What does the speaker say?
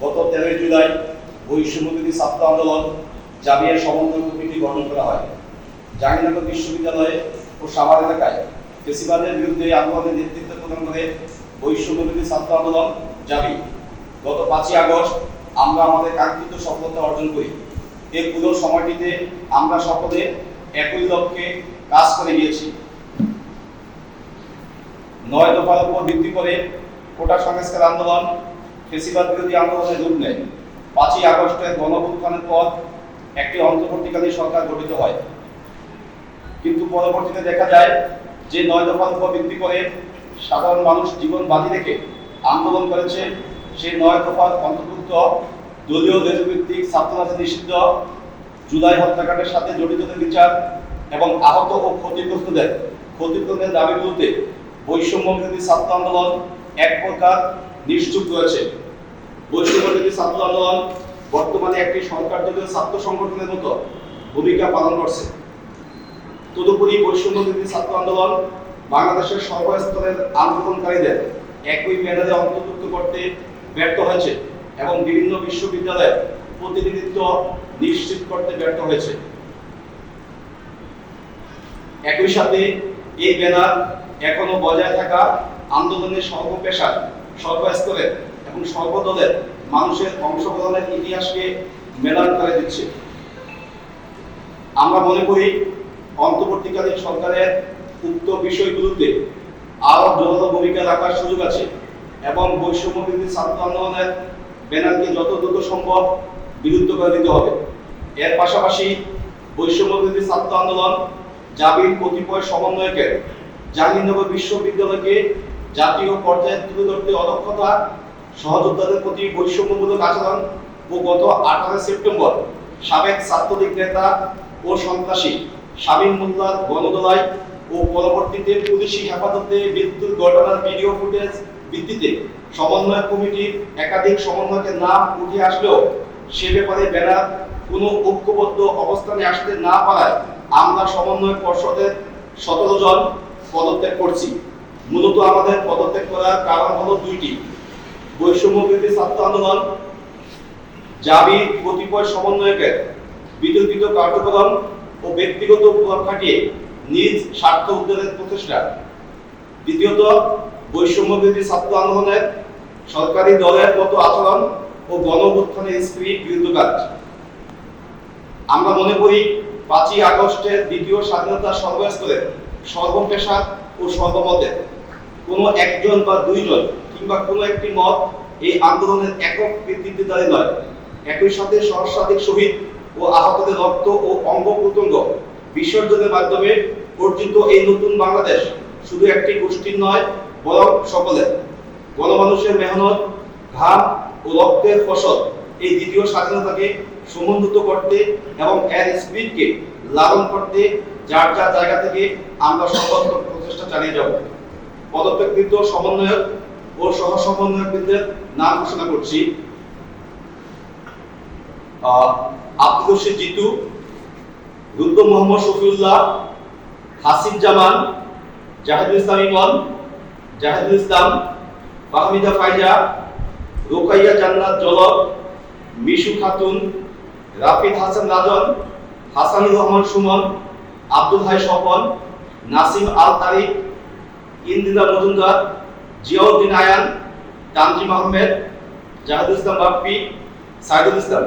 গত 13 জুলাই বৈষম্যবিরোধী ছাত্র আন্দোলন জাবিয়ার সমন্বয় কমিটি গঠন করা হয়। জাহাঙ্গীরনগর বিশ্ববিদ্যালয়ে ও সাভার এলাকায় ফেসিবাদের বিরুদ্ধে আন্দোলনের নেতৃত্ব প্রদান করে বৈষম্যবিরোধী ছাত্র আন্দোলন জাবি। গত 5ই আগস্ট আমরা আমাদের কাঙ্ক্ষিত সফলতা অর্জন করি। এই পুরো সময়টিতে আমরা সকলে একই লক্ষ্যে কাজ করে গিয়েছি। 9 দফার উপর ভিত্তি করে কোটা সংস্কার আন্দোলন ফেসিবাদ বিরোধী আন্দোলনের রূপ নেয়। 5ই আগস্টের গণঅভ্যুত্থানের পর একটি অন্তর্বর্তীকালীন সরকার গঠিত হয়, কিন্তু পরবর্তীতে দেখা যায় যে 9 দফার উপর ভিত্তি করে সাধারণ মানুষ জীবন বাজি রেখে আন্দোলন করেছে, সেই 9 দফার অন্তর্ভুক্ত দলীয় দেশভিত্তিক ছাত্ররাজনীতি নিষিদ্ধ, জুলাই হত্যাকাণ্ডের সাথে জড়িতদের বিচার এবং আহত ও ক্ষতিপূরণের দাবিগুলোতে বৈষম্য বিরোধী ছাত্র আন্দোলন এক প্রকার নিশ্চুপ রয়েছে। বৈষম্য বিরোধী ছাত্র আন্দোলন বর্তমানে একটি সরকার দলীয় ছাত্র সংগঠনের মতো ভূমিকা পালন করছে। তদুপরি বৈষম্য বিরোধী ছাত্র আন্দোলন বাংলাদেশের সর্বস্তরের আন্দোলনকারীদের একই ব্যানারে অন্তর্ভুক্ত করতে ব্যর্থ হয়েছে এবং বিভিন্ন বিশ্ববিদ্যালয়ের প্রতিনিধিত্ব নিশ্চিত করতে ব্যর্থ হয়েছে। একই সাথে এই ব্যানার এখনো বজায় থাকা আন্দোলনের সর্বপেশার, সর্বস্তরের এবং সর্বদলের মানুষের অংশগ্রহণের ইতিহাসকে মেলান করে দিচ্ছে। আমরা মনে করি অন্তর্বর্তীকালীন সরকারের উক্ত বিষয়গুলোতে আরো জোরালো ভূমিকা রাখার সুযোগ আছে এবং বৈষম্য বিরোধী ছাত্র আন্দোলনের ব্যানারকে যত দ্রুত সম্ভব বিলুপ্ত করে দিতে হবে। এর পাশাপাশি বৈষম্য বিরোধী ছাত্র আন্দোলন জাবির কতিপয় সমন্বয়কে জাহাঙ্গীরনগর বিশ্ববিদ্যালয়কে জাতীয় পর্যায়ে তুলে ধরতে অদক্ষতা, সহযোদ্ধাদের প্রতি বৈষম্যমূলক আচরণ ও গত 18 সেপ্টেম্বর সাবেক ছাত্রলীগ নেতা ও সন্ত্রাসী শামীম মোল্লার গণদোলাই ও পরবর্তীতে পুলিশি হেফাজতে মৃত্যুর ঘটনার ভিডিও ফুটেজ ভিত্তিতে সমন্বয় কমিটির একাধিক সমন্বয়কের নাম উঠে আসলেও সে ব্যাপারে ব্যানার কোনো ঐক্যবদ্ধ অবস্থানে আসতে না পারায় আমরা সমন্বয় পর্ষদের 17 জন পদত্যাগ করছি। মূলত আমাদের পদত্যাগ করার কারণ হলো দুইটি। বৈষম্য বিরোধী ছাত্র আন্দোলন জাবির কতিপয় সমন্বয়কের বিতর্কিত কার্যক্রম ও ব্যক্তিগত প্রভাব খাটিয়ে নিজ স্বার্থ উদ্ধারের প্রচেষ্টা। দ্বিতীয়ত, বৈষম্য বিরোধী ছাত্র আন্দোলনের সরকারি দলের মতো আচরণ ও গণঅভ্যুত্থানের স্পিরিট বিরুদ্ধ কাজ। আমরা মনে করি 5ই আগস্টের দ্বিতীয় স্বাধীনতা সর্বস্তরের, সর্বপেশার ও সর্বমতের কোনো একজন বা দুইজন কিংবা কোনো একটি মত এই আন্দোলনের একক কৃতিত্বদারী নয়। একই সাথে সহস্রাধিক শহীদ ও আহতদের রক্ত ও অঙ্গ প্রত্যঙ্গ বিসর্জনের মাধ্যমে অর্জিত এই নতুন বাংলাদেশ শুধু একটি গোষ্ঠীর নয়, বরং সকলের। গণমানুষের মেহনত, ঘাম ও রক্তের ফসল এই দ্বিতীয় স্বাধীনতাকে সমুন্নত করতে এবং এর স্পিরিটকে লালন করতে যার যার জায়গা থেকে আমরা সর্বাত্মক প্রচেষ্টা চালিয়ে যাব। পদত্যাগকৃত সমন্বয়ক ও সহ সমন্বয়কদের নাম ঘোষণা করছি: আব্দুল রশিদ জিতু, রুদ্র মোহাম্মদ শফিউল্লাহ, হাসিব জামান, জাহিদুল ইসলাম ইমন, জাহিদুল ইসলাম, ফাহমিদা ফাইজা, রোকাইয়া জান্নাত জলক, মিশু খাতুন, রাফিদ হাসান রাজন, হাসানুর রহমান সুমন, আব্দুল হাই স্বপন, নাসিম আল তারিক, ইন্দিরা মজুমদার, জিয়াউদ্দিন আয়ান, তানজিম আহমেদ, জাহিদুল ইসলাম বাপ্পি, সাইদুল ইসলাম।